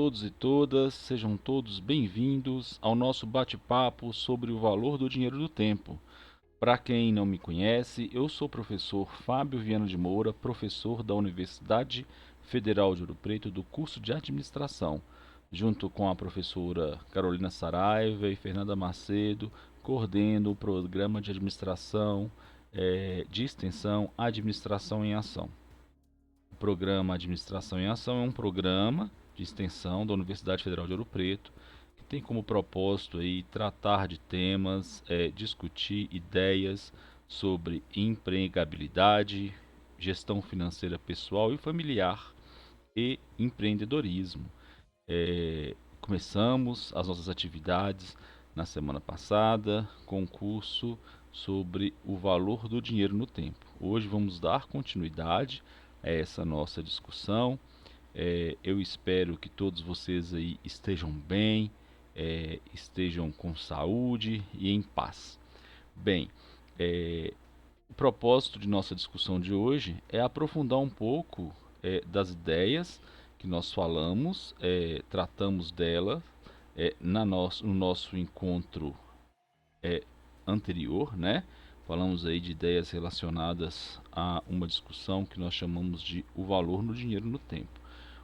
todos e todas, sejam todos bem-vindos ao nosso bate-papo sobre o valor do dinheiro do tempo. Para quem não me conhece, eu sou o professor Fábio Viana de Moura, professor da Universidade Federal de Ouro Preto do curso de Administração, junto com a professora Carolina Saraiva e Fernanda Macedo, coordeno o programa de administração de extensão Administração em Ação. O programa Administração em Ação é um programa de extensão da Universidade Federal de Ouro Preto que tem como propósito aí tratar de temas, discutir ideias sobre empregabilidade, gestão financeira pessoal e familiar e empreendedorismo. Começamos as nossas atividades na semana passada com um curso sobre o valor do dinheiro no tempo. Hoje vamos dar continuidade a essa nossa discussão. Eu espero que todos vocês aí estejam bem, estejam com saúde e em paz. Bem, o propósito de nossa discussão de hoje é aprofundar um pouco das ideias que nós falamos, tratamos delas no nosso encontro anterior, né? Falamos aí de ideias relacionadas a uma discussão que nós chamamos de o valor no dinheiro no tempo.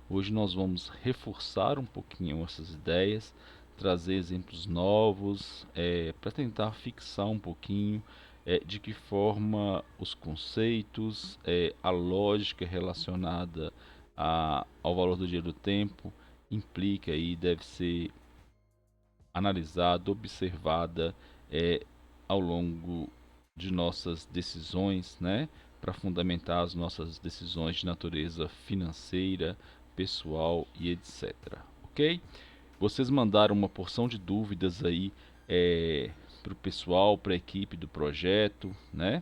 Hoje nós vamos reforçar um pouquinho essas ideias, trazer exemplos novos, para tentar fixar um pouquinho de que forma os conceitos, a lógica relacionada ao valor do dinheiro do tempo implica e deve ser analisada, observada ao longo de nossas decisões, né, para fundamentar as nossas decisões de natureza financeira, pessoal e etc. Ok? Vocês mandaram uma porção de dúvidas aí para o pessoal, para a equipe do projeto, né?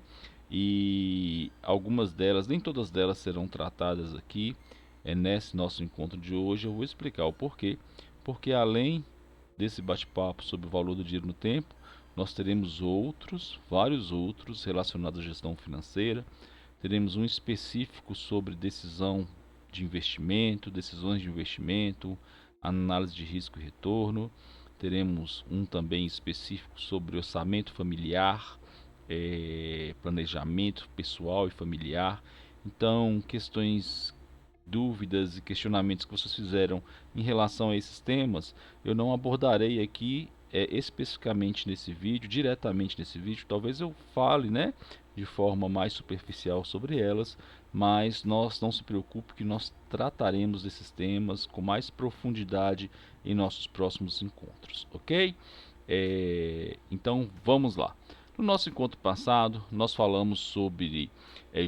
E algumas delas, nem todas delas serão tratadas aqui nesse nosso encontro de hoje. Eu vou explicar o porquê. Porque além desse bate-papo sobre o valor do dinheiro no tempo, nós teremos outros, vários outros relacionados à gestão financeira. Teremos um específico sobre decisão de investimento, decisões de investimento, análise de risco e retorno. Teremos um também específico sobre orçamento familiar, planejamento pessoal e familiar. Então, questões, dúvidas e questionamentos que vocês fizeram em relação a esses temas, eu não abordarei aqui especificamente nesse vídeo, diretamente nesse vídeo. Talvez eu fale, né, de forma mais superficial sobre elas, mas não se preocupe que nós trataremos desses temas com mais profundidade em nossos próximos encontros, ok? Então vamos lá. No nosso encontro passado, nós falamos sobre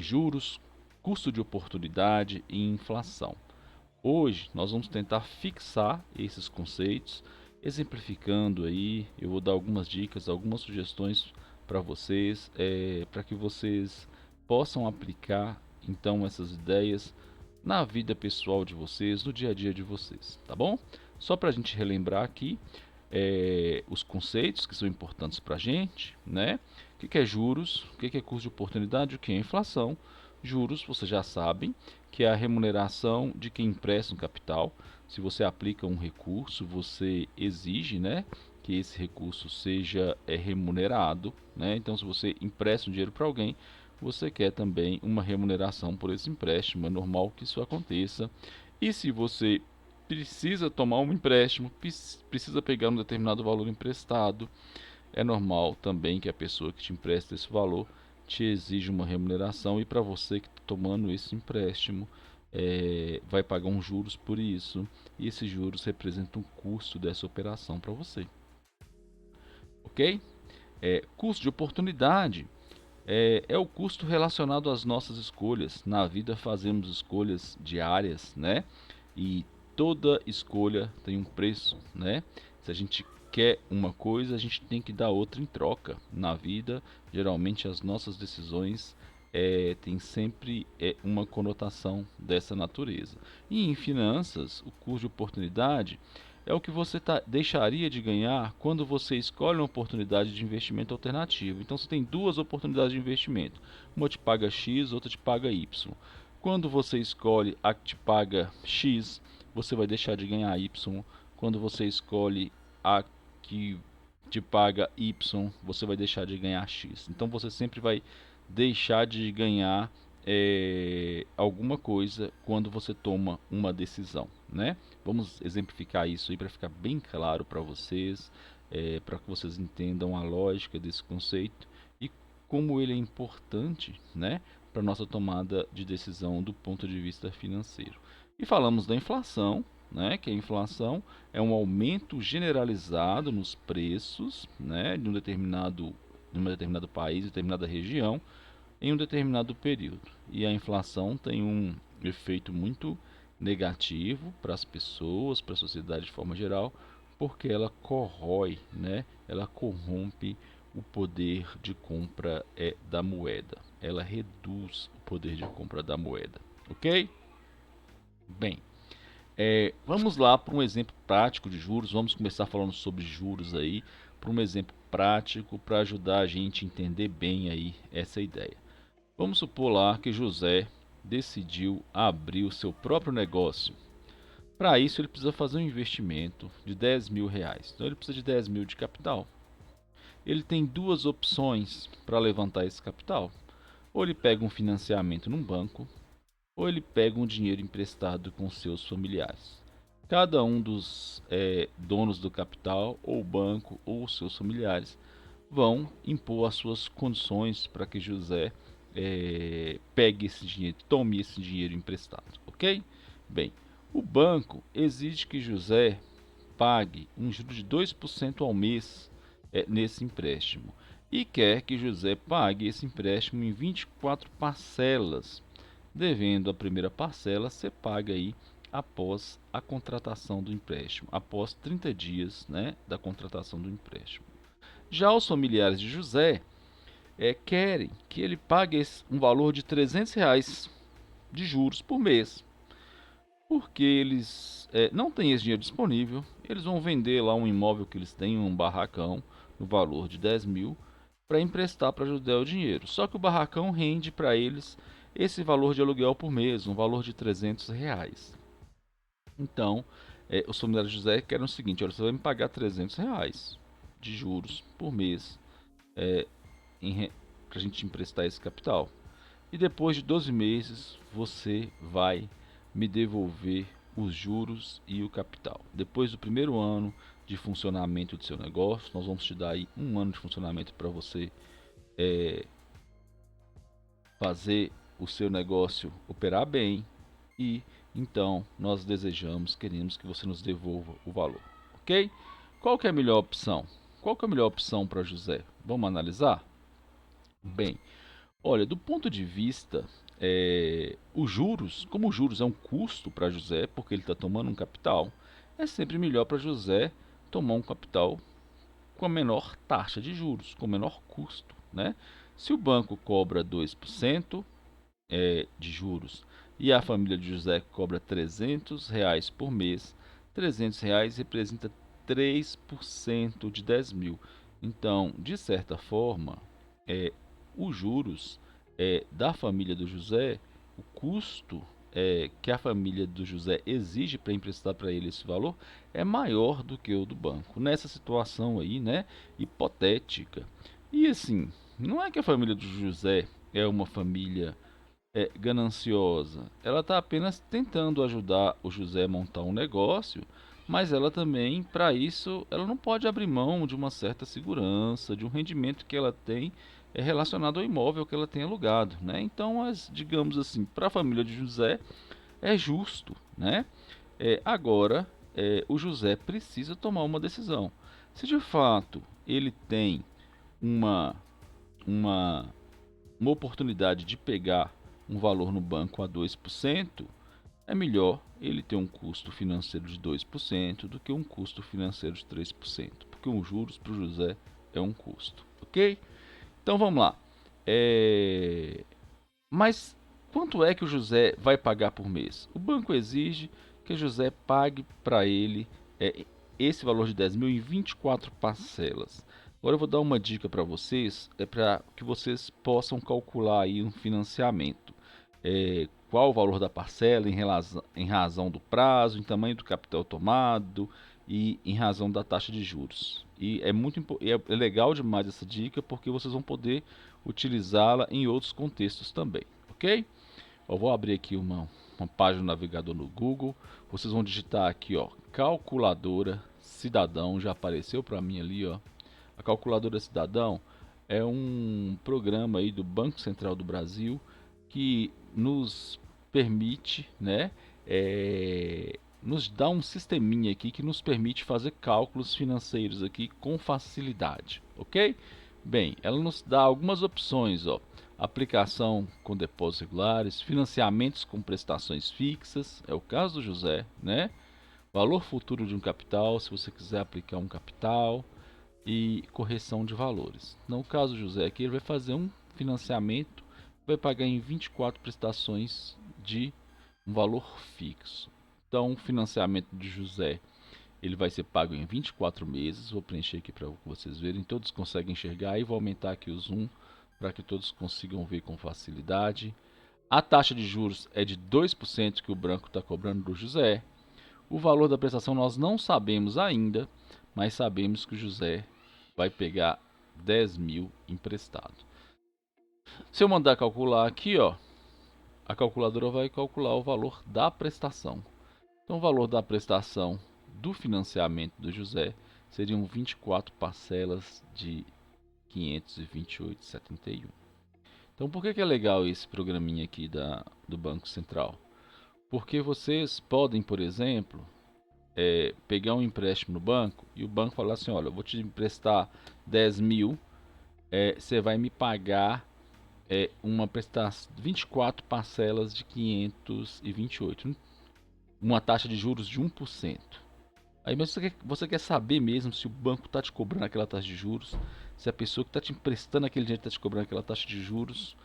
juros, custo de oportunidade e inflação. Hoje nós vamos tentar fixar esses conceitos, exemplificando aí. Eu vou dar algumas dicas, algumas sugestões para vocês, para que vocês possam aplicar então essas ideias na vida pessoal de vocês, no dia a dia de vocês, tá bom? Só para a gente relembrar aqui os conceitos que são importantes para a gente, né? O que é juros, o que é custo de oportunidade, o que é inflação. Juros, vocês já sabem, que é a remuneração de quem empresta um capital. Se você aplica um recurso, você exige, né, que esse recurso seja remunerado, né? Então, se você empresta um dinheiro para alguém, você quer também uma remuneração por esse empréstimo. É normal que isso aconteça. E se você precisa tomar um empréstimo, precisa pegar um determinado valor emprestado, é normal também que a pessoa que te empresta esse valor te exige uma remuneração, e para você que está tomando esse empréstimo, vai pagar uns juros por isso, e esses juros representam um custo dessa operação para você. Ok? Custo de oportunidade é o custo relacionado às nossas escolhas. Na vida fazemos escolhas diárias, né? E toda escolha tem um preço, né? Se a gente quer uma coisa, a gente tem que dar outra em troca. Na vida, geralmente as nossas decisões têm sempre uma conotação dessa natureza. E em finanças, o custo de oportunidade é o que você deixaria de ganhar quando você escolhe uma oportunidade de investimento alternativo. Então você tem duas oportunidades de investimento. Uma te paga X, outra te paga Y. Quando você escolhe a que te paga X, você vai deixar de ganhar Y. Quando você escolhe a que te paga Y, você vai deixar de ganhar X. Então você sempre vai deixar de ganhar alguma coisa quando você toma uma decisão, né? Vamos exemplificar isso aí para ficar bem claro para vocês, para que vocês entendam a lógica desse conceito e como ele é importante, né, para nossa tomada de decisão do ponto de vista financeiro. E falamos da inflação, né, que a inflação é um aumento generalizado nos preços, né, de um determinado país, determinada região, em um determinado período. E a inflação tem um efeito muito negativo para as pessoas, para a sociedade de forma geral, porque ela corrói, né? Ela corrompe o poder de compra da moeda. Ela reduz o poder de compra da moeda. Ok? Bem, vamos lá para um exemplo prático de juros. Vamos começar falando sobre juros aí, para um exemplo prático para ajudar a gente a entender bem aí essa ideia. Vamos supor lá que José decidiu abrir o seu próprio negócio. Para isso, ele precisa fazer um investimento de 10 mil reais. Então, ele precisa de 10 mil de capital. Ele tem duas opções para levantar esse capital. Ou ele pega um financiamento num banco, ou ele pega um dinheiro emprestado com seus familiares. Cada um dos donos do capital, ou o banco, ou os seus familiares, vão impor as suas condições para que José pegue esse dinheiro, tome esse dinheiro emprestado, ok? Bem, o banco exige que José pague um juro de 2% ao mês nesse empréstimo e quer que José pague esse empréstimo em 24 parcelas, devendo a primeira parcela ser paga aí após a contratação do empréstimo, após 30 dias, né, da contratação do empréstimo. Já os familiares de José querem que ele pague um valor de R$ 300 de juros por mês, porque eles não têm esse dinheiro disponível. Eles vão vender lá um imóvel que eles têm, um barracão, no valor de 10 mil, para emprestar para José o dinheiro. Só que o barracão rende para eles esse valor de aluguel por mês, um valor de R$ 300. Então, os familiares de José querem o seguinte: olha, você vai me pagar R$ 300 de juros por mês para a gente emprestar esse capital. E depois de 12 meses você vai me devolver os juros e o capital. Depois do primeiro ano de funcionamento do seu negócio, nós vamos te dar aí um ano de funcionamento para você fazer o seu negócio operar bem e então nós queremos que você nos devolva o valor, ok? Qual que é a melhor opção? Qual que é a melhor opção para José? Vamos analisar? Bem, olha, do ponto de vista, os juros, como os juros é um custo para José, porque ele está tomando um capital, é sempre melhor para José tomar um capital com a menor taxa de juros, com o menor custo, né? Se o banco cobra 2% de juros e a família de José cobra R$ 300 por mês, R$ 300 representa 3% de 10 mil. Então, de certa forma, os juros da família do José, o custo que a família do José exige para emprestar para ele esse valor é maior do que o do banco. Nessa situação aí, né, hipotética. E assim, não é que a família do José é uma família gananciosa. Ela está apenas tentando ajudar o José a montar um negócio, mas ela também, para isso, ela não pode abrir mão de uma certa segurança, de um rendimento que ela tem relacionado ao imóvel que ela tem alugado, né? Então, digamos assim, para a família de José é justo, né? Agora, o José precisa tomar uma decisão. Se de fato ele tem uma, uma uma oportunidade de pegar um valor no banco a 2%, é melhor ele ter um custo financeiro de 2% do que um custo financeiro de 3%, porque os juros para o José é um custo, ok? Então vamos lá. Mas quanto é que o José vai pagar por mês? O banco exige que o José pague para ele esse valor de 10 mil em 24 parcelas. Agora eu vou dar uma dica para vocês, para que vocês possam calcular aí um financiamento. qual o valor da parcela em razão do prazo, em tamanho do capital tomado e em razão da taxa de juros. E é legal demais essa dica porque vocês vão poder utilizá-la em outros contextos também, ok? Eu vou abrir aqui uma página do navegador no Google. Vocês vão digitar aqui, ó, calculadora cidadão, já apareceu para mim ali, ó. A calculadora cidadão é um programa aí do Banco Central do Brasil que nos permite, né, nos dá um sisteminha aqui que nos permite fazer cálculos financeiros aqui com facilidade, ok? Bem, ela nos dá algumas opções, ó. Aplicação com depósitos regulares, financiamentos com prestações fixas, é o caso do José, né? Valor futuro de um capital, se você quiser aplicar um capital, e correção de valores. No caso do José aqui, ele vai fazer um financiamento, vai pagar em 24 prestações de um valor fixo. Então, o financiamento de José, ele vai ser pago em 24 meses. Vou preencher aqui para vocês verem, todos conseguem enxergar e vou aumentar aqui o zoom para que todos consigam ver com facilidade. A taxa de juros é de 2% que o banco está cobrando do José. O valor da prestação nós não sabemos ainda, mas sabemos que o José vai pegar 10 mil emprestado. Se eu mandar calcular aqui, ó, a calculadora vai calcular o valor da prestação. Então, o valor da prestação do financiamento do José seriam 24 parcelas de 528,71. Então, por que é legal esse programinha aqui do Banco Central? Porque vocês podem, por exemplo, pegar um empréstimo no banco e o banco falar assim, olha, eu vou te emprestar 10 mil, você vai me pagar uma prestação, 24 parcelas de 528, uma taxa de juros de 1%. Aí, mas você quer saber mesmo se o banco está te cobrando aquela taxa de juros, se a pessoa que está te emprestando aquele dinheiro está te cobrando aquela taxa de juros,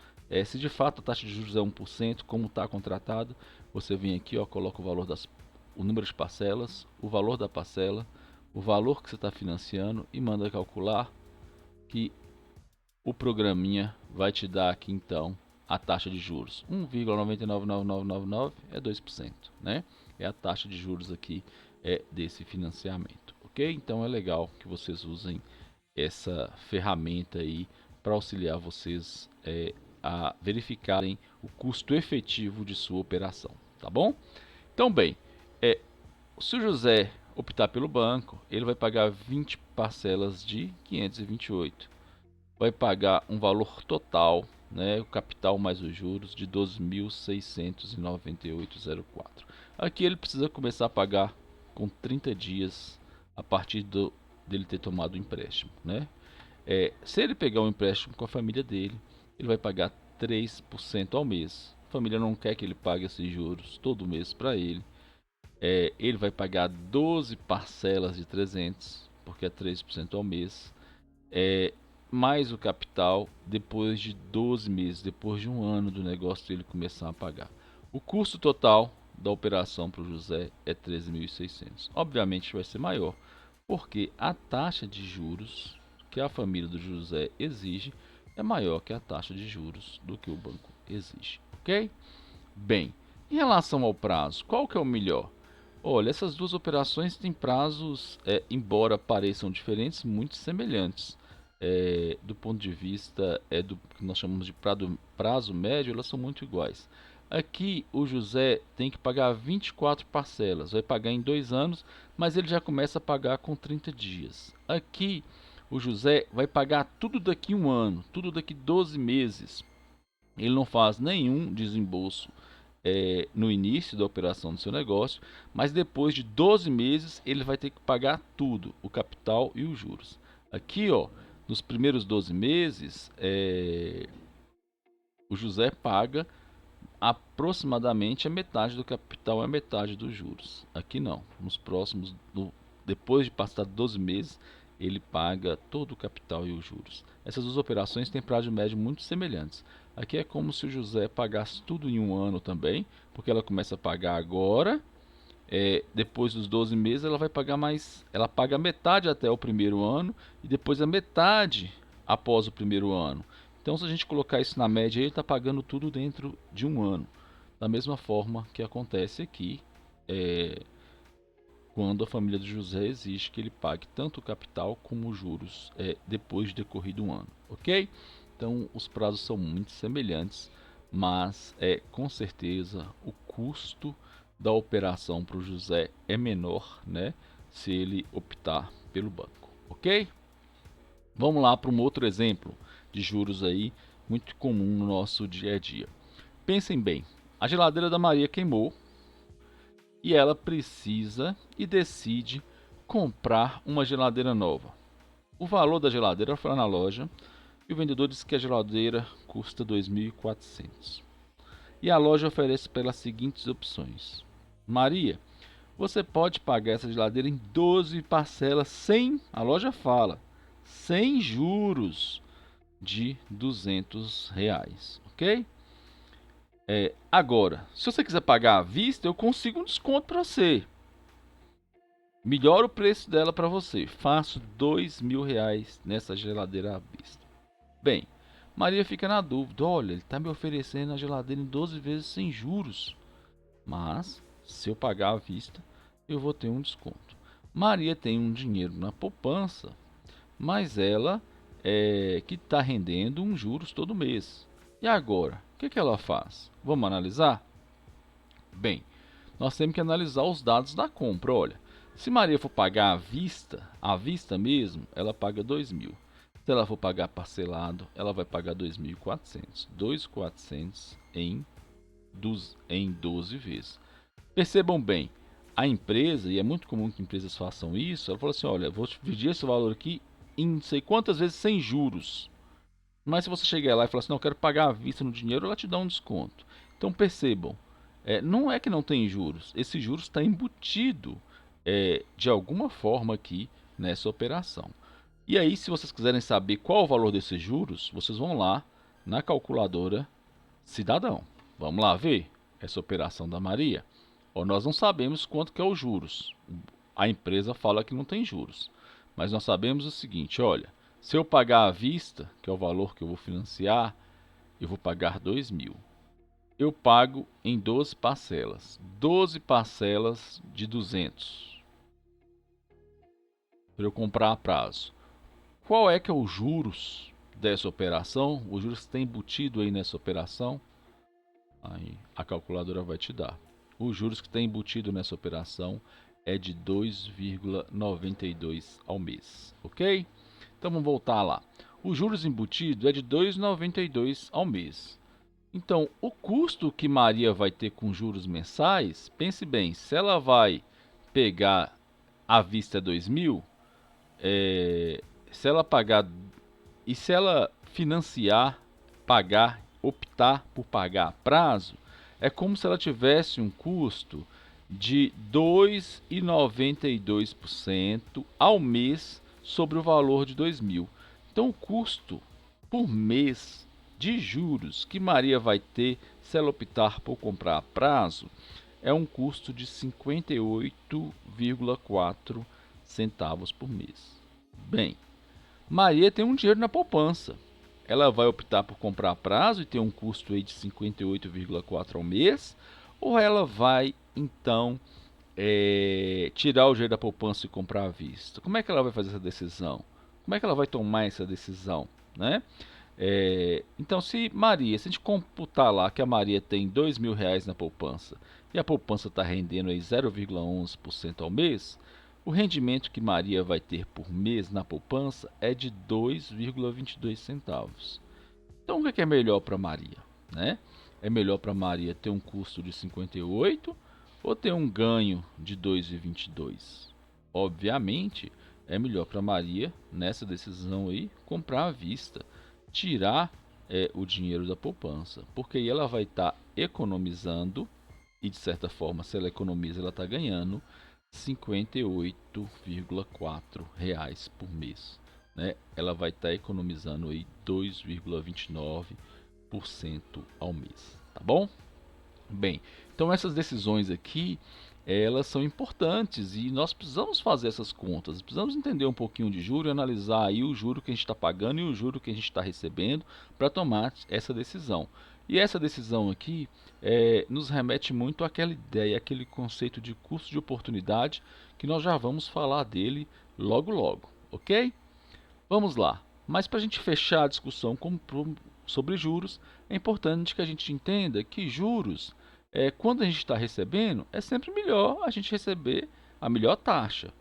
se de fato a taxa de juros é 1%, como está contratado, você vem aqui, ó, coloca o número de parcelas, o valor da parcela, o valor que você está financiando e manda calcular, que o programinha vai te dar aqui então a taxa de juros 1,999999 é 2%, né? É a taxa de juros aqui desse financiamento, ok? Então é legal que vocês usem essa ferramenta aí para auxiliar vocês a verificarem o custo efetivo de sua operação, tá bom? Então bem, se o José optar pelo banco, ele vai pagar 20 parcelas de 528. Vai pagar um valor total, né, o capital mais os juros, de 12.698,04. Aqui ele precisa começar a pagar com 30 dias a partir dele ter tomado o empréstimo, né? Se ele pegar um empréstimo com a família dele, ele vai pagar 3% ao mês. A família não quer que ele pague esses juros todo mês para ele. Ele vai pagar 12 parcelas de 300, porque é 3% ao mês. Mais o capital depois de 12 meses, depois de um ano do negócio dele começar a pagar. O custo total da operação para o José é 13.600. Obviamente vai ser maior, porque a taxa de juros que a família do José exige é maior que a taxa de juros do que o banco exige, ok? Bem, em relação ao prazo, qual que é o melhor? Olha, essas duas operações têm prazos, embora pareçam diferentes, muito semelhantes. Do ponto de vista do que nós chamamos de prazo médio, elas são muito iguais. Aqui o José tem que pagar 24 parcelas, vai pagar em 2 anos, mas ele já começa a pagar com 30 dias. Aqui o José vai pagar tudo daqui um ano, tudo daqui 12 meses. Ele não faz nenhum desembolso no início da operação do seu negócio, mas depois de 12 meses ele vai ter que pagar tudo, o capital e os juros. Aqui, ó, nos primeiros 12 meses, o José paga aproximadamente a metade do capital e a metade dos juros. Aqui não, nos próximos, depois de passar 12 meses, ele paga todo o capital e os juros. Essas duas operações têm prazo médio muito semelhantes. Aqui é como se o José pagasse tudo em um ano também, porque ela começa a pagar agora. Depois dos 12 meses ela vai pagar mais, ela paga metade até o primeiro ano e depois a metade após o primeiro ano. Então, se a gente colocar isso na média, ele está pagando tudo dentro de um ano. Da mesma forma que acontece aqui, quando a família de José exige que ele pague tanto o capital como os juros depois de decorrido um ano, ok? Então os prazos são muito semelhantes, mas com certeza o custo da operação para o José é menor, né? Se ele optar pelo banco, ok? Vamos lá para um outro exemplo de juros aí muito comum no nosso dia a dia. Pensem bem, a geladeira da Maria queimou e ela precisa e decide comprar uma geladeira nova. O valor da geladeira foi lá na loja e o vendedor disse que a geladeira custa 2.400. E a loja oferece para ela as seguintes opções: Maria, você pode pagar essa geladeira em 12 parcelas sem, a loja fala, sem juros de R$ 200, ok? Agora, se você quiser pagar à vista, eu consigo um desconto para você. Melhora o preço dela para você. Faço R$ 2.000 nessa geladeira à vista. Bem, Maria fica na dúvida. Olha, ele está me oferecendo a geladeira em 12 vezes sem juros. Mas, se eu pagar à vista, eu vou ter um desconto. Maria tem um dinheiro na poupança, mas ela que está rendendo uns juros todo mês. E agora, o que ela faz? Vamos analisar? Bem, nós temos que analisar os dados da compra. Olha, se Maria for pagar à vista mesmo, ela paga 2.000. Se ela for pagar parcelado, ela vai pagar 2.400. 2.400 em 12 vezes. Percebam bem, a empresa, e é muito comum que empresas façam isso, ela fala assim, olha, vou dividir esse valor aqui em não sei quantas vezes sem juros. Mas se você chegar lá e falar assim, não, eu quero pagar à vista no dinheiro, ela te dá um desconto. Então percebam, não é que não tem juros, esse juros está embutido de alguma forma aqui nessa operação. E aí, se vocês quiserem saber qual o valor desses juros, vocês vão lá na calculadora Cidadão. Vamos lá ver essa operação da Maria. Nós não sabemos quanto que é os juros. A empresa fala que não tem juros. Mas nós sabemos o seguinte, olha, se eu pagar à vista, que é o valor que eu vou financiar, eu vou pagar 2.000. Eu pago em 12 parcelas. 12 parcelas de 200 para eu comprar a prazo. Qual é que é os juros dessa operação? Os juros que tem embutido aí nessa operação? Aí a calculadora vai te dar. Os juros que tem embutido nessa operação é de 2,92 ao mês, ok? Então vamos voltar lá. O juros embutido é de 2,92 ao mês. Então, o custo que Maria vai ter com juros mensais, pense bem, se ela vai pegar à vista 2.000, se ela pagar e se ela financiar, pagar, optar por pagar a prazo, é como se ela tivesse um custo de 2,92% ao mês sobre o valor de 2.000. Então, o custo por mês de juros que Maria vai ter se ela optar por comprar a prazo é um custo de 58,4 centavos por mês. Bem, Maria tem um dinheiro na poupança. Ela vai optar por comprar a prazo e ter um custo aí de 58,4 ao mês, ou ela vai então tirar o dinheiro da poupança e comprar à vista? Como é que ela vai fazer essa decisão? Como é que ela vai tomar essa decisão, né? Então, se a gente computar lá que a Maria tem R$ 2.000 na poupança e a poupança está rendendo aí 0,11% ao mês, o rendimento que Maria vai ter por mês na poupança é de 2,22 centavos. Então, o que é melhor para Maria, né? É melhor para Maria ter um custo de 58 ou ter um ganho de 2,22? Obviamente, é melhor para Maria, nessa decisão aí, comprar à vista, tirar o dinheiro da poupança, porque aí ela vai estar economizando, e de certa forma, se ela economiza, ela está ganhando R$ 58,4 por mês, né? Ela vai estar economizando aí 2,29% ao mês, tá bom? Bem, então essas decisões aqui, elas são importantes e nós precisamos fazer essas contas, precisamos entender um pouquinho de juro e analisar aí o juro que a gente está pagando e o juro que a gente está recebendo para tomar essa decisão. E essa decisão aqui nos remete muito àquela ideia, àquele conceito de custo de oportunidade, que nós já vamos falar dele logo logo, ok? Vamos lá. Mas para a gente fechar a discussão sobre juros, é importante que a gente entenda que juros, quando a gente está recebendo, é sempre melhor a gente receber a melhor taxa.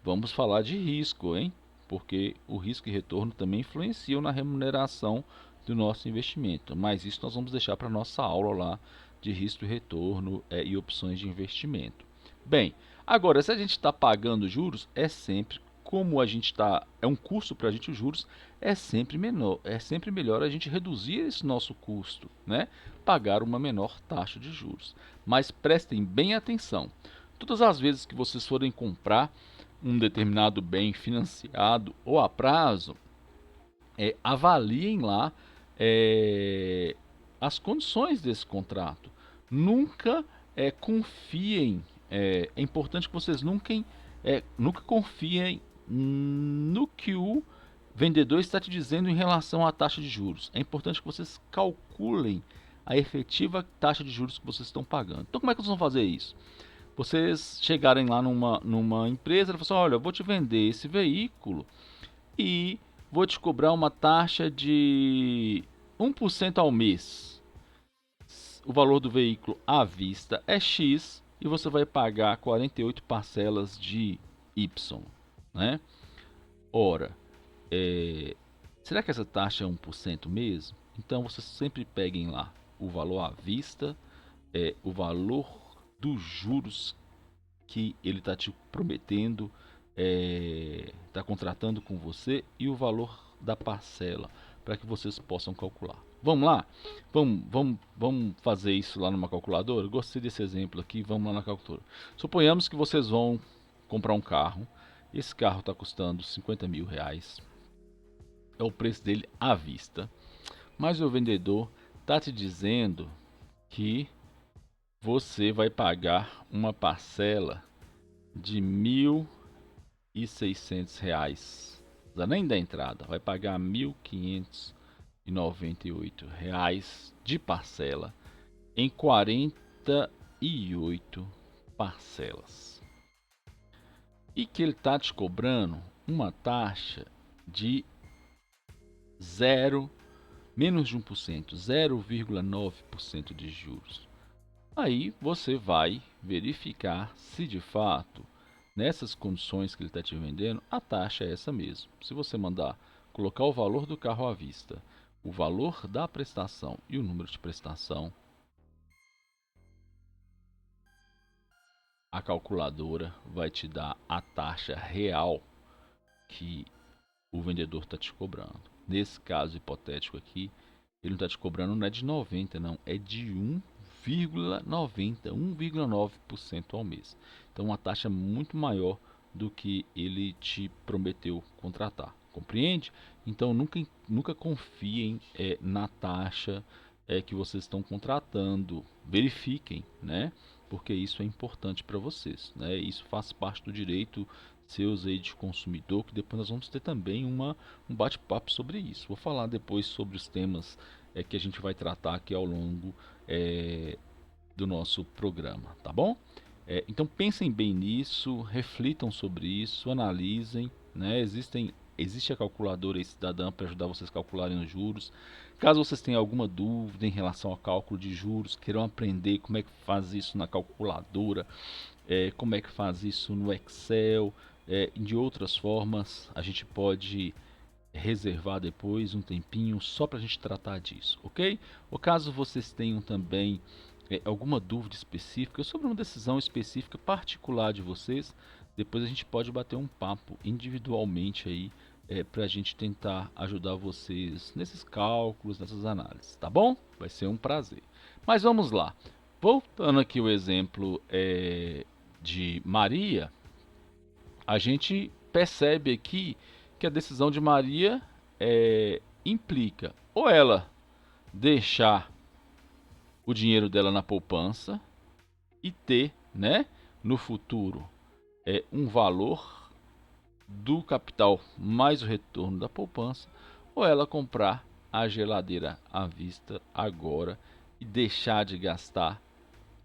Vamos falar de risco, hein? Porque o risco e retorno também influenciam na remuneração do nosso investimento. Mas isso nós vamos deixar para a nossa aula lá de risco e retorno e opções de investimento. Bem, agora se a gente está pagando juros, é sempre como a gente está, é um custo para a gente os juros, é sempre menor, é sempre melhor a gente reduzir esse nosso custo, né? Pagar uma menor taxa de juros. Mas prestem bem atenção. Todas as vezes que vocês forem comprar um determinado bem financiado ou a prazo, avaliem lá as condições desse contrato. Nunca confiem, é importante que vocês nunca confiem no que o vendedor está te dizendo em relação à taxa de juros. É importante que vocês calculem a efetiva taxa de juros que vocês estão pagando. Então, como é que vocês vão fazer isso? Vocês chegarem lá numa empresa e falar assim, olha, eu vou te vender esse veículo e vou te cobrar uma taxa de 1% ao mês. O valor do veículo à vista é X e você vai pagar 48 parcelas de Y, né? Ora, será que essa taxa é 1% mesmo? Então vocês sempre peguem lá o valor à vista, o valor dos juros que ele está te prometendo, está contratando com você e o valor da parcela para que vocês possam calcular. Vamos lá? Vamos fazer isso lá numa calculadora? Gostei desse exemplo aqui, vamos lá na calculadora. Suponhamos que vocês vão comprar um carro, esse carro está custando 50 mil reais, é o preço dele à vista, mas o vendedor está te dizendo que você vai pagar uma parcela de R$ 1.600. Não dá nem da entrada, vai pagar R$ 1.598 de parcela em 48 parcelas. E que ele está te cobrando uma taxa de menos de 1%, 0,9% de juros. Aí você vai verificar se de fato, nessas condições que ele está te vendendo, a taxa é essa mesmo. Se você mandar colocar o valor do carro à vista, o valor da prestação e o número de prestação, a calculadora vai te dar a taxa real que o vendedor está te cobrando. Nesse caso hipotético aqui, ele não está te cobrando, não é de 90, não, é de 1,90, 1,9% ao mês. Então uma taxa muito maior do que ele te prometeu contratar. Compreende? Então nunca confiem na taxa que vocês estão contratando. Verifiquem, né? Porque isso é importante para vocês, né? Isso faz parte do direito seus aí de consumidor, que depois nós vamos ter também um bate-papo sobre isso. Vou falar depois sobre os temas que a gente vai tratar aqui ao longo do nosso programa, tá bom? Então pensem bem nisso, reflitam sobre isso, analisem, né? Existe a calculadora cidadã para ajudar vocês a calcularem os juros. Caso vocês tenham alguma dúvida em relação ao cálculo de juros, queiram aprender como é que faz isso na calculadora, como é que faz isso no Excel, de outras formas, a gente pode reservar depois um tempinho só para a gente tratar disso, ok? Ou caso vocês tenham também alguma dúvida específica sobre uma decisão específica particular de vocês, depois a gente pode bater um papo individualmente aí para a gente tentar ajudar vocês nesses cálculos, nessas análises, tá bom? Vai ser um prazer. Mas vamos lá. Voltando aqui o exemplo de Maria, a gente percebe aqui que a decisão de Maria implica ou ela deixar o dinheiro dela na poupança e ter, né, no futuro um valor do capital mais o retorno da poupança, ou ela comprar a geladeira à vista agora e deixar de gastar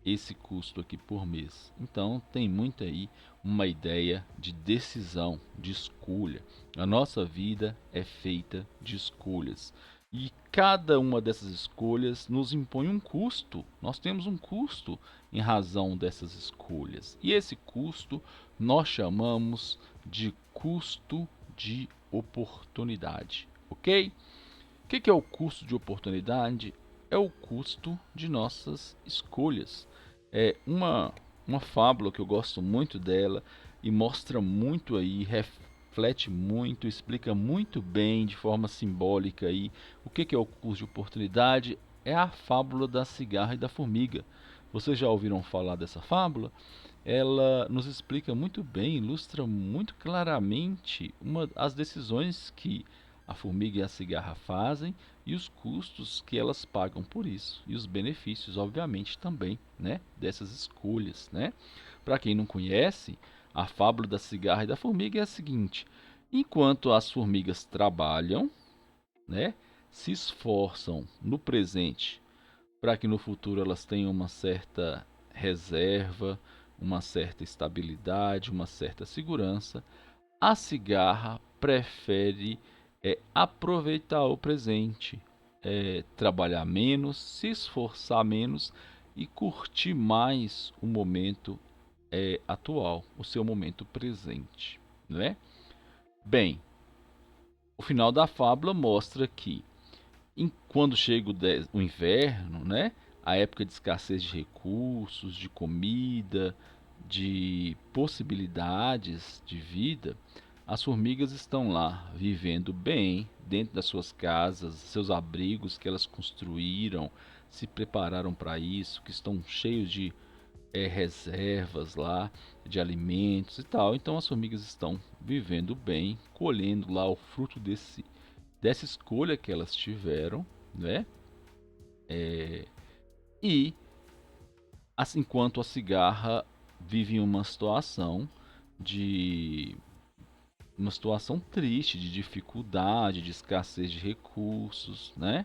esse custo aqui por mês. Então tem muito aí uma ideia de decisão, de escolha. A nossa vida é feita de escolhas. E cada uma dessas escolhas nos impõe um custo. Nós temos um custo em razão dessas escolhas. E esse custo nós chamamos de custo de oportunidade, ok? O que é o custo de oportunidade? É o custo de nossas escolhas. É uma fábula que eu gosto muito dela e mostra muito aí, reflete muito, explica muito bem de forma simbólica aí o que é o custo de oportunidade. É a fábula da cigarra e da formiga. Vocês já ouviram falar dessa fábula? Ela nos explica muito bem, ilustra muito claramente as decisões que a formiga e a cigarra fazem e os custos que elas pagam por isso e os benefícios, obviamente, também, né, dessas escolhas, né? Para quem não conhece, a fábula da cigarra e da formiga é a seguinte: enquanto as formigas trabalham, né, se esforçam no presente para que no futuro elas tenham uma certa reserva, uma certa estabilidade, uma certa segurança, a cigarra prefere aproveitar o presente, trabalhar menos, se esforçar menos e curtir mais o momento atual, o seu momento presente, não é? Bem, o final da fábula mostra que quando chega o inverno, né, a época de escassez de recursos, de comida, de possibilidades de vida, as formigas estão lá vivendo bem dentro das suas casas, seus abrigos que elas construíram, se prepararam para isso, que estão cheios de reservas lá de alimentos e tal. Então as formigas estão vivendo bem, colhendo lá o fruto dessa escolha que elas tiveram, né? E assim, enquanto a cigarra vive em de uma situação triste, de dificuldade, de escassez de recursos, né?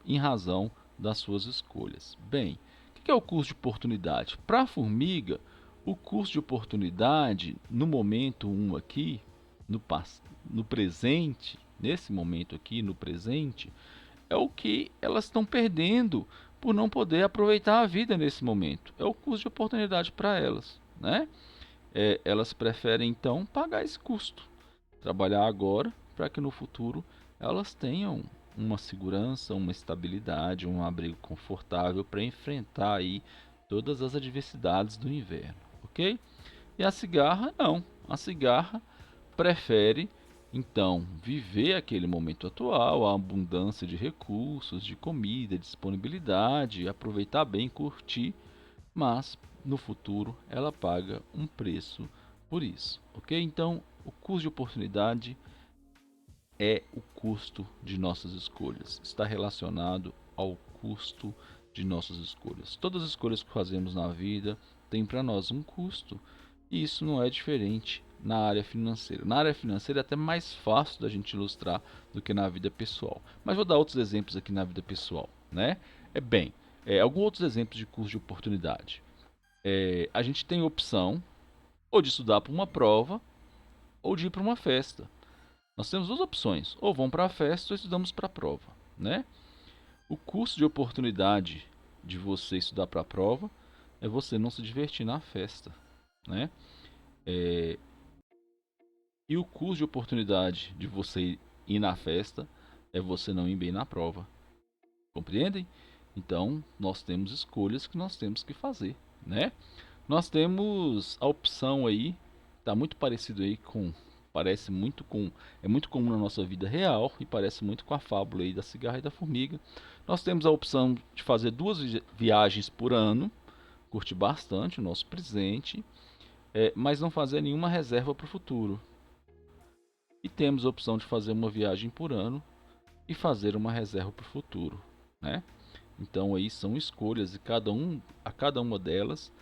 Em razão das suas escolhas. Bem, o que é o custo de oportunidade? Para a formiga, o custo de oportunidade, no momento aqui, no presente, nesse momento aqui, no presente, é o que elas estão perdendo por não poder aproveitar a vida nesse momento. É o custo de oportunidade para elas, né? Elas preferem então pagar esse custo, trabalhar agora para que no futuro elas tenham uma segurança, uma estabilidade, um abrigo confortável para enfrentar aí todas as adversidades do inverno, ok? E a cigarra não, a cigarra prefere então viver aquele momento atual, a abundância de recursos, de comida, disponibilidade, aproveitar bem, curtir, mas no futuro ela paga um preço por isso, ok? Então o custo de oportunidade é o custo de nossas escolhas, está relacionado ao custo de nossas escolhas. Todas as escolhas que fazemos na vida têm para nós um custo, e isso não é diferente na área financeira. Na área financeira é até mais fácil da gente ilustrar do que na vida pessoal. Mas vou dar outros exemplos aqui na vida pessoal, né? Alguns outros exemplos de custo de oportunidade. A gente tem a opção ou de estudar para uma prova ou de ir para uma festa. Nós temos duas opções: ou vamos para a festa ou estudamos para a prova, né? O custo de oportunidade de você estudar para a prova é você não se divertir na festa, né? E o custo de oportunidade de você ir na festa é você não ir bem na prova. Compreendem? Então, nós temos escolhas que nós temos que fazer, né? Nós temos a opção aí, tá muito parecido aí com, parece muito com, é muito comum na nossa vida real e parece muito com a fábula aí da cigarra e da formiga. Nós temos a opção de fazer duas viagens por ano, curtir bastante o nosso presente, mas não fazer nenhuma reserva para o futuro. E temos a opção de fazer uma viagem por ano e fazer uma reserva para o futuro, né? Então aí são escolhas e a cada uma delas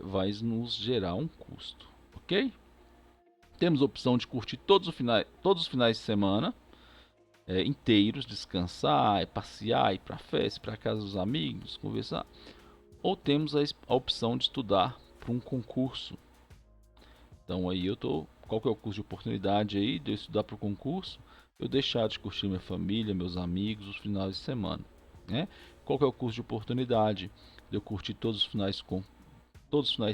vai nos gerar um custo, ok? Temos a opção de curtir todos os finais de semana inteiros, descansar, passear, ir para festa, para casa dos amigos, conversar, ou temos a opção de estudar para um concurso. Então aí qual que é o custo de oportunidade aí de eu estudar para o concurso? Eu deixar de curtir minha família, meus amigos, os finais de semana, né? Qual que é o custo de oportunidade de eu curtir todos os finais de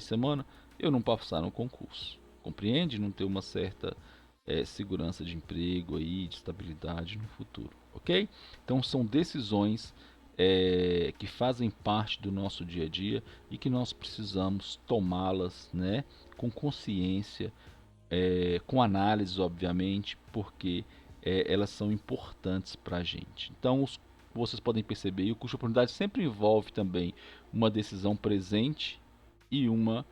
semana? Eu não passar no concurso, compreende? Não ter uma certa segurança de emprego aí, de estabilidade no futuro, ok? Então são decisões que fazem parte do nosso dia a dia e que nós precisamos tomá-las, né, com consciência, com análise, obviamente, porque elas são importantes para a gente. Então, vocês podem perceber, o custo de oportunidade sempre envolve também uma decisão presente e um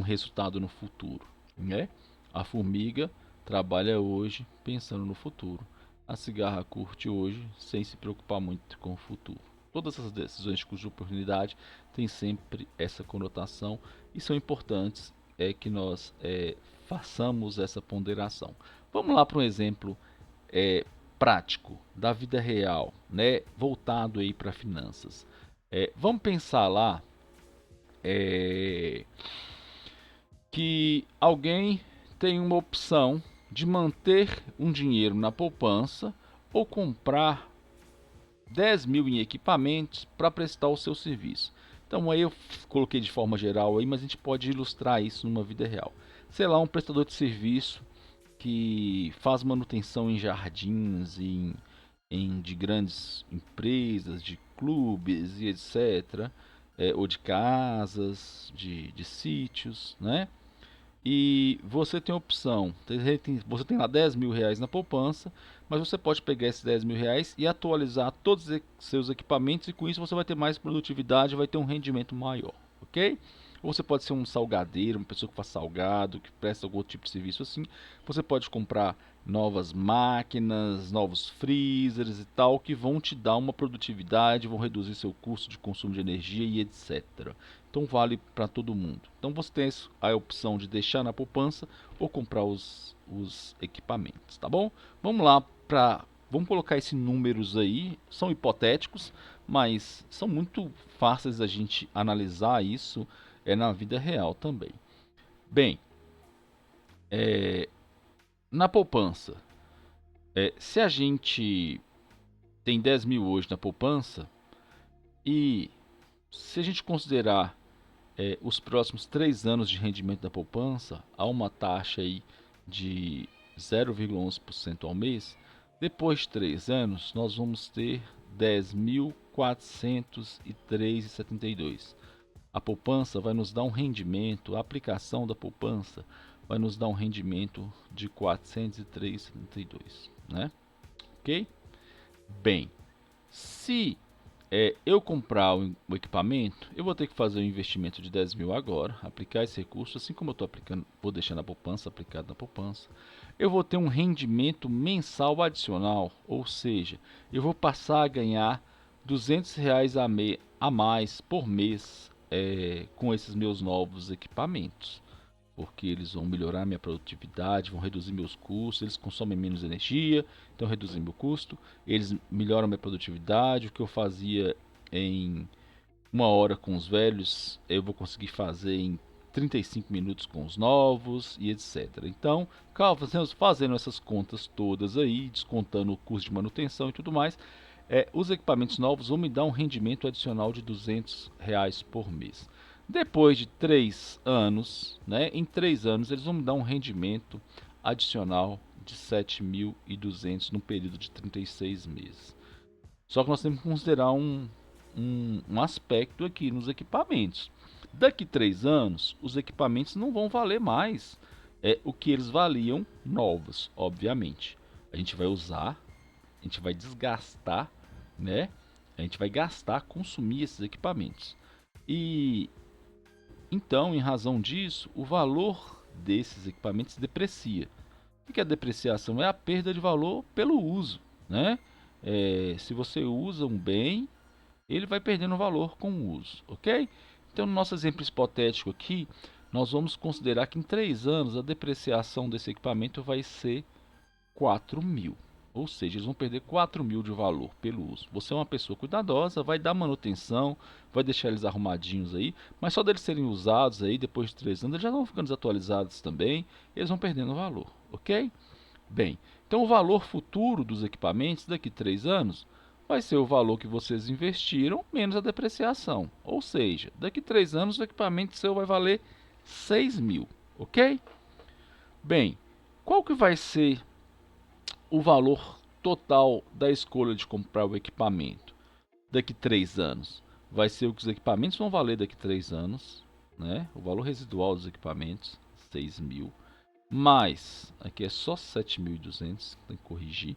resultado no futuro, né? A formiga trabalha hoje pensando no futuro. A cigarra curte hoje sem se preocupar muito com o futuro. Todas essas decisões de custo de oportunidade têm sempre essa conotação e são importantes que nós façamos essa ponderação. Vamos lá para um exemplo prático da vida real, né? Voltado aí para finanças. Vamos pensar lá é, que alguém tem uma opção de manter um dinheiro na poupança ou comprar 10 mil em equipamentos para prestar o seu serviço. Então aí eu coloquei de forma geral aí, mas a gente pode ilustrar isso numa vida real. Sei lá, um prestador de serviço que faz manutenção em jardins, de grandes empresas, de clubes e etc. Ou de casas, de sítios, né? E você tem a opção, você tem lá 10 mil reais na poupança, mas você pode pegar esses 10 mil reais e atualizar todos os seus equipamentos e com isso você vai ter mais produtividade, vai ter um rendimento maior, ok? Ou você pode ser um salgadeiro, uma pessoa que faz salgado, que presta algum tipo de serviço assim. Você pode comprar novas máquinas, novos freezers e tal, que vão te dar uma produtividade, vão reduzir seu custo de consumo de energia e etc. Então vale para todo mundo. Então você tem a opção de deixar na poupança ou comprar os equipamentos, tá bom? Vamos lá vamos colocar esses números aí, são hipotéticos, mas são muito fáceis a gente analisar isso na vida real também. Bem, na poupança, se a gente tem 10 mil hoje na poupança e se a gente considerar os próximos 3 anos de rendimento da poupança a uma taxa aí de 0,11% ao mês, depois de 3 anos nós vamos ter 10.403,72. A poupança vai nos dar um rendimento, a aplicação da poupança vai nos dar um rendimento de 403,72, né? Ok? Bem, se eu comprar o equipamento, eu vou ter que fazer um investimento de 10 mil agora, aplicar esse recurso, assim como eu estou aplicando, vou deixar na poupança, aplicado na poupança. Eu vou ter um rendimento mensal adicional, ou seja, eu vou passar a ganhar R$ 200 a mais por mês com esses meus novos equipamentos, porque eles vão melhorar minha produtividade, vão reduzir meus custos, eles consomem menos energia, então reduzem meu custo, eles melhoram minha produtividade, o que eu fazia em 1 hora com os velhos, eu vou conseguir fazer em 35 minutos com os novos e etc. Então, fazendo essas contas todas aí, descontando o custo de manutenção e tudo mais, os equipamentos novos vão me dar um rendimento adicional de R$ 200 por mês. Depois de 3 anos, né, em 3 anos eles vão me dar um rendimento adicional de 7.200 no período de 36 meses. Só que nós temos que considerar um aspecto aqui nos equipamentos. Daqui 3 anos, os equipamentos não vão valer mais o que eles valiam novos, obviamente. A gente vai usar, a gente vai desgastar, né? A gente vai gastar, consumir esses equipamentos. E então, em razão disso, o valor desses equipamentos deprecia. O que é a depreciação? É a perda de valor pelo uso, né? Se você usa um bem, ele vai perdendo valor com o uso, ok? Então, no nosso exemplo hipotético aqui, nós vamos considerar que em 3 anos a depreciação desse equipamento vai ser 4 mil, Ou seja, eles vão perder 4 mil de valor pelo uso. Você é uma pessoa cuidadosa, vai dar manutenção, vai deixar eles arrumadinhos aí, mas só deles serem usados aí, depois de 3 anos, eles já vão ficando desatualizados também, eles vão perdendo valor, ok? Bem, então o valor futuro dos equipamentos daqui a 3 anos vai ser o valor que vocês investiram menos a depreciação. Ou seja, daqui a 3 anos o equipamento seu vai valer 6 mil, ok? Bem, qual que vai ser o valor total da escolha de comprar o equipamento daqui a 3 anos? Vai ser o que os equipamentos vão valer daqui a 3 anos, né? O valor residual dos equipamentos, 6 mil. Mais, aqui é só 7.200, tem que corrigir.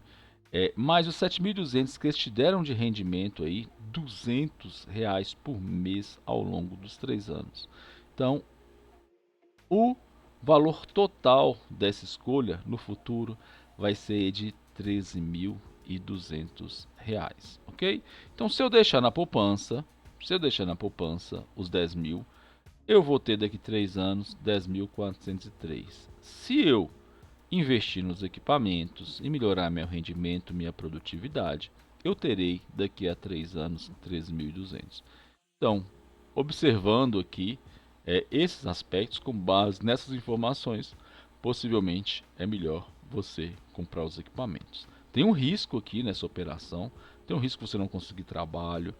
Mais os 7.200 que eles te deram de rendimento aí, R$ 200 por mês ao longo dos 3 anos. Então, o valor total dessa escolha no futuro vai ser de R$ 13.200, ok? Então, se eu deixar na poupança, os 10 mil, eu vou ter daqui a 3 anos 10.403. Se eu investir nos equipamentos e melhorar meu rendimento, minha produtividade, eu terei daqui a 3 anos 13.200. Então, observando aqui esses aspectos com base nessas informações, possivelmente é melhor você comprar os equipamentos. Tem um risco aqui nessa operação, tem um risco de você não conseguir trabalho,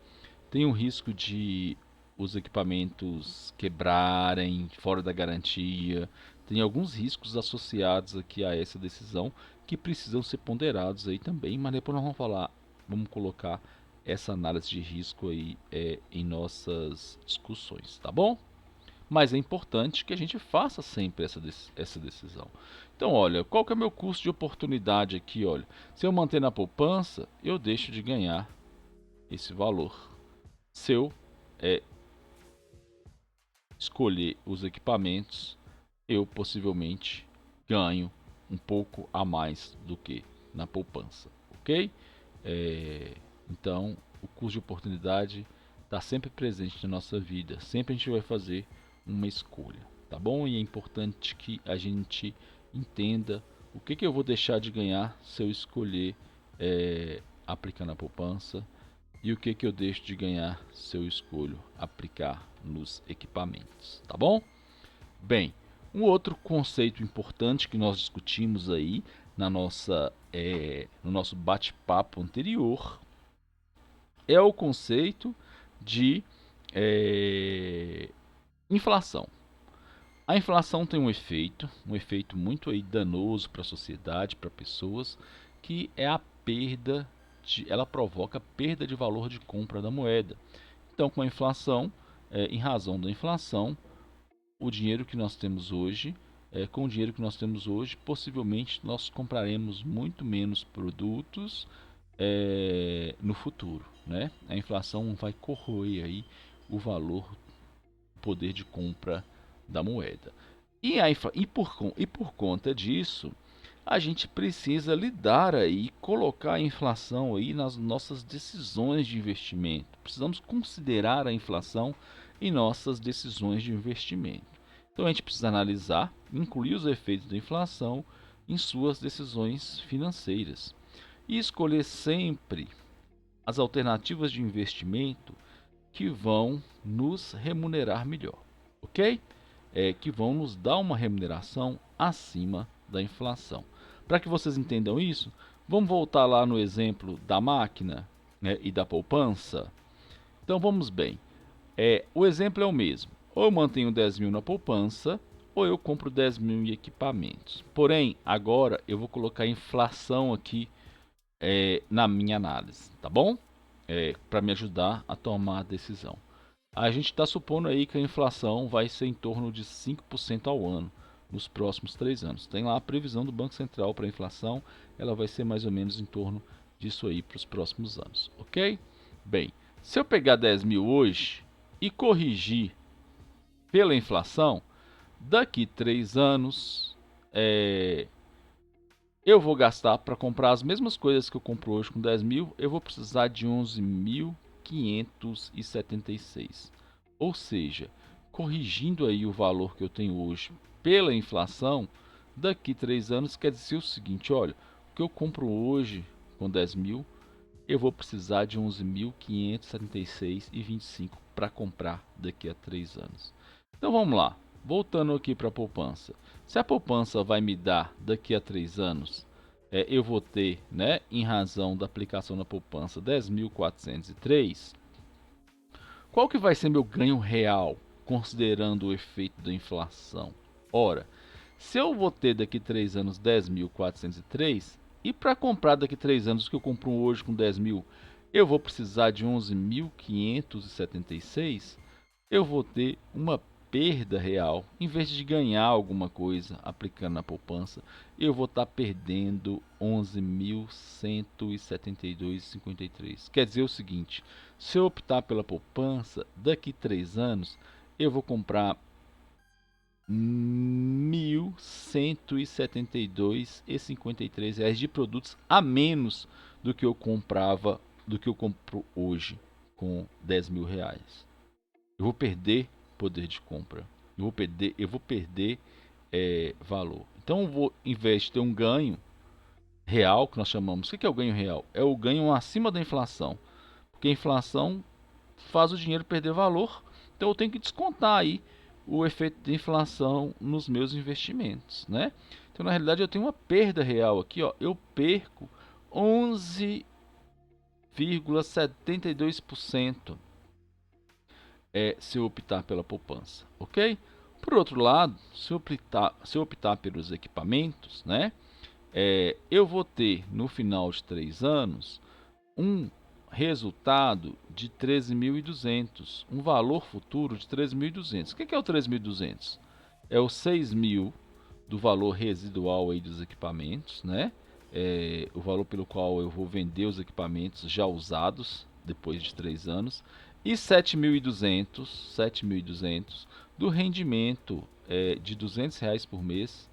tem um risco de os equipamentos quebrarem fora da garantia, tem alguns riscos associados aqui a essa decisão que precisam ser ponderados aí também, mas depois nós vamos falar, vamos colocar essa análise de risco aí em nossas discussões, tá bom? Mas é importante que a gente faça sempre essa decisão. Então, olha, qual que é o meu custo de oportunidade aqui? Olha, se eu manter na poupança, eu deixo de ganhar esse valor. Se eu escolher os equipamentos, eu possivelmente ganho um pouco a mais do que na poupança, ok? Então, o custo de oportunidade está sempre presente na nossa vida, sempre a gente vai fazer uma escolha, tá bom? E é importante que a gente entenda o que eu vou deixar de ganhar se eu escolher aplicar na poupança e o que eu deixo de ganhar se eu escolho aplicar nos equipamentos, tá bom? Bem, um outro conceito importante que nós discutimos aí no nosso bate-papo anterior é o conceito de inflação. A inflação tem um efeito muito aí danoso para a sociedade, para pessoas, que é a perda ela provoca perda de valor de compra da moeda. Então, com a inflação, em razão da inflação, o dinheiro que nós temos hoje, com o dinheiro que nós temos hoje, possivelmente nós compraremos muito menos produtos no futuro, né? A inflação vai corroer aí o valor, o poder de compra da moeda. E por conta disso, a gente precisa lidar aí, colocar a inflação aí nas nossas decisões de investimento. Precisamos considerar a inflação em nossas decisões de investimento. Então a gente precisa analisar, incluir os efeitos da inflação em suas decisões financeiras e escolher sempre as alternativas de investimento que vão nos remunerar melhor, ok? Que vão nos dar uma remuneração acima da inflação. Para que vocês entendam isso, vamos voltar lá no exemplo da máquina, né, e da poupança. Então vamos bem. O exemplo é o mesmo. Ou eu mantenho 10 mil na poupança, ou eu compro 10 mil em equipamentos. Porém, agora eu vou colocar a inflação aqui na minha análise, tá bom? Para me ajudar a tomar a decisão. A gente está supondo aí que a inflação vai ser em torno de 5% ao ano nos próximos 3 anos. Tem lá a previsão do Banco Central para a inflação, ela vai ser mais ou menos em torno disso aí para os próximos anos, ok? Bem, se eu pegar 10 mil hoje e corrigir pela inflação, daqui 3 anos eu vou gastar para comprar as mesmas coisas que eu compro hoje com 10 mil, eu vou precisar de 11.576. Ou seja, corrigindo aí o valor que eu tenho hoje pela inflação, daqui 3 anos quer dizer o seguinte, olha, que eu compro hoje com 10 mil, eu vou precisar de 11.576,25 para comprar daqui a 3 anos. Então vamos lá, voltando aqui para a poupança. Se a poupança vai me dar daqui a 3 anos, eu vou ter, né, em razão da aplicação da poupança, 10.403. Qual que vai ser meu ganho real, considerando o efeito da inflação? Ora, se eu vou ter daqui a 3 anos 10.403, e para comprar daqui a 3 anos que eu compro hoje com 10 mil, eu vou precisar de 11.576, eu vou ter uma perda real. Em vez de ganhar alguma coisa aplicando na poupança, eu vou estar perdendo 11.172,53. Quer dizer o seguinte, se eu optar pela poupança, daqui a 3 anos, eu vou comprar 1.172,53 reais de produtos a menos do que eu comprava, do que eu compro hoje com 10 mil reais. Eu vou perder poder de compra. Eu vou perder valor. Então, eu vou, em vez de ter um ganho real, que nós chamamos, o que é o ganho real? É o ganho acima da inflação. Porque a inflação faz o dinheiro perder valor, então eu tenho que descontar aí o efeito da inflação nos meus investimentos, né? Então, na realidade, eu tenho uma perda real aqui, ó. Eu perco 11,72% se eu optar pela poupança, ok? Por outro lado, se eu optar pelos equipamentos, né? Eu vou ter no final de 3 anos um resultado de 13.200, um valor futuro de 13.200. O que é o 13.200? É o 6.000 do valor residual aí dos equipamentos, né? O valor pelo qual eu vou vender os equipamentos já usados depois de 3 anos, e 7.200 do rendimento de R$ 200 por mês,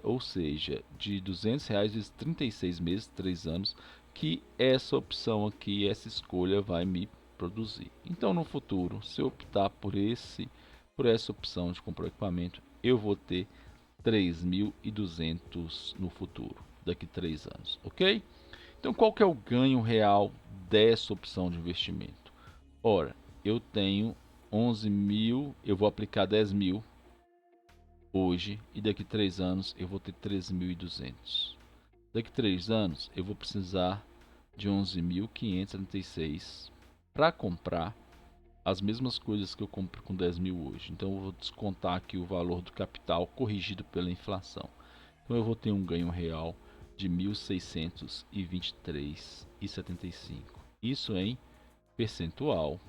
ou seja, de R$ 200 vezes 36 meses, 3 anos, que essa opção aqui, essa escolha vai me produzir. Então, no futuro, se eu optar por essa opção de comprar equipamento, eu vou ter 3.200 no futuro, daqui a 3 anos, ok? Então, qual que é o ganho real dessa opção de investimento? Ora, eu tenho 11 mil, eu vou aplicar 10 mil hoje e daqui a 3 anos eu vou ter 13.200. Daqui a 3 anos eu vou precisar de 11.536 para comprar as mesmas coisas que eu compro com 10 mil hoje. Então eu vou descontar aqui o valor do capital corrigido pela inflação. Então eu vou ter um ganho real de 1.623,75. Isso em percentual.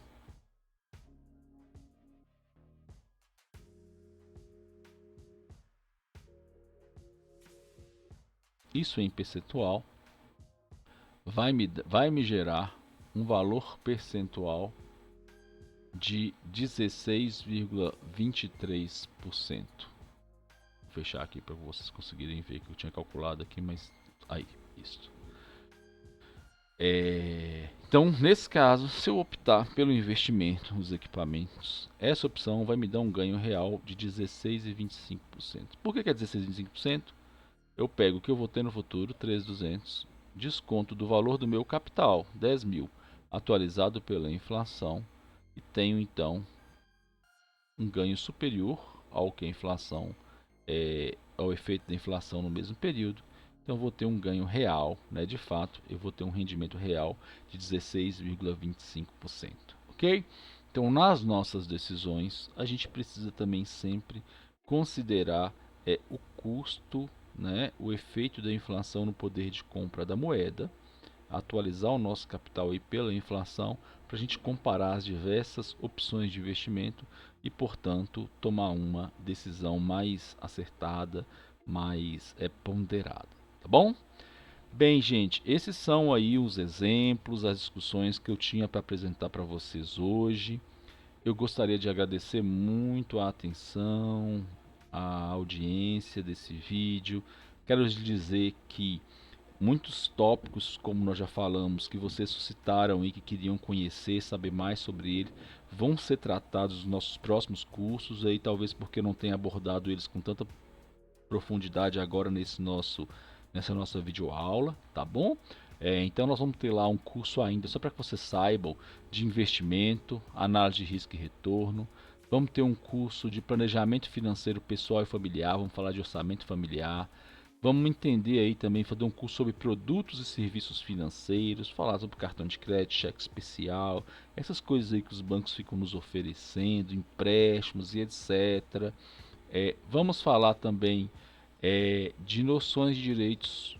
Isso em percentual vai me gerar um valor percentual de 16,23%. Vou fechar aqui para vocês conseguirem ver que eu tinha calculado aqui, mas aí, isso. Então, nesse caso, se eu optar pelo investimento nos equipamentos, essa opção vai me dar um ganho real de 16,25%. Por que é 16,25%? Eu pego o que eu vou ter no futuro, 3.200, desconto do valor do meu capital, 10 mil, atualizado pela inflação, e tenho então um ganho superior ao que a inflação, ao efeito da inflação no mesmo período. Então eu vou ter um ganho real, né? De fato, eu vou ter um rendimento real de 16,25%, ok? Então, nas nossas decisões, a gente precisa também sempre considerar o custo, né? O efeito da inflação no poder de compra da moeda, atualizar o nosso capital aí pela inflação, para a gente comparar as diversas opções de investimento e, portanto, tomar uma decisão mais acertada, mais ponderada, tá bom? Bem, gente, esses são aí os exemplos, as discussões que eu tinha para apresentar para vocês hoje. Eu gostaria de agradecer muito a atenção, a audiência desse vídeo. Quero lhes dizer que muitos tópicos, como nós já falamos, que vocês suscitaram e que queriam conhecer, saber mais sobre ele, vão ser tratados nos nossos próximos cursos, aí talvez porque eu não tenha abordado eles com tanta profundidade agora nesse nosso nessa nossa videoaula, tá bom? Então nós vamos ter lá um curso ainda, só para que vocês saibam, de investimento, análise de risco e retorno. Vamos ter um curso de planejamento financeiro pessoal e familiar, vamos falar de orçamento familiar. Vamos entender aí também, fazer um curso sobre produtos e serviços financeiros, falar sobre cartão de crédito, cheque especial, essas coisas aí que os bancos ficam nos oferecendo, empréstimos e etc. Vamos falar também de noções de direitos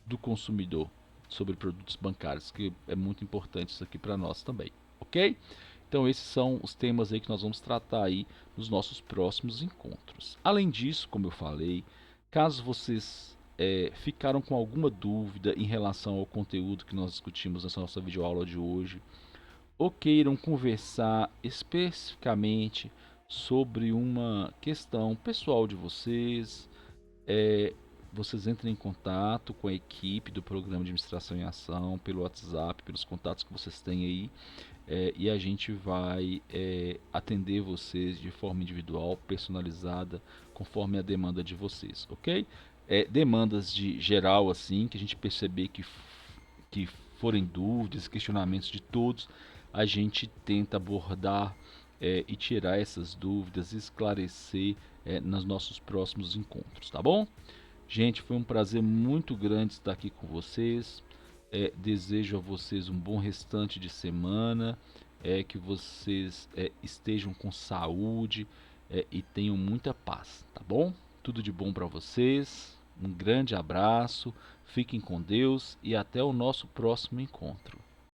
do consumidor sobre produtos bancários, que é muito importante isso aqui para nós também, ok? Então esses são os temas aí que nós vamos tratar aí nos nossos próximos encontros. Além disso, como eu falei, caso vocês ficaram com alguma dúvida em relação ao conteúdo que nós discutimos nessa nossa videoaula de hoje, ou queiram conversar especificamente sobre uma questão pessoal de vocês, é, vocês entrem em contato com a equipe do Programa de Administração em Ação pelo WhatsApp, pelos contatos que vocês têm aí, e a gente vai atender vocês de forma individual, personalizada, conforme a demanda de vocês, ok? Demandas de geral assim, que a gente perceber que forem dúvidas, questionamentos de todos, a gente tenta abordar e tirar essas dúvidas, esclarecer nos nossos próximos encontros, tá bom? Gente, foi um prazer muito grande estar aqui com vocês. Desejo a vocês um bom restante de semana, que vocês estejam com saúde e tenham muita paz, tá bom? Tudo de bom para vocês. Um grande abraço, fiquem com Deus e até o nosso próximo encontro.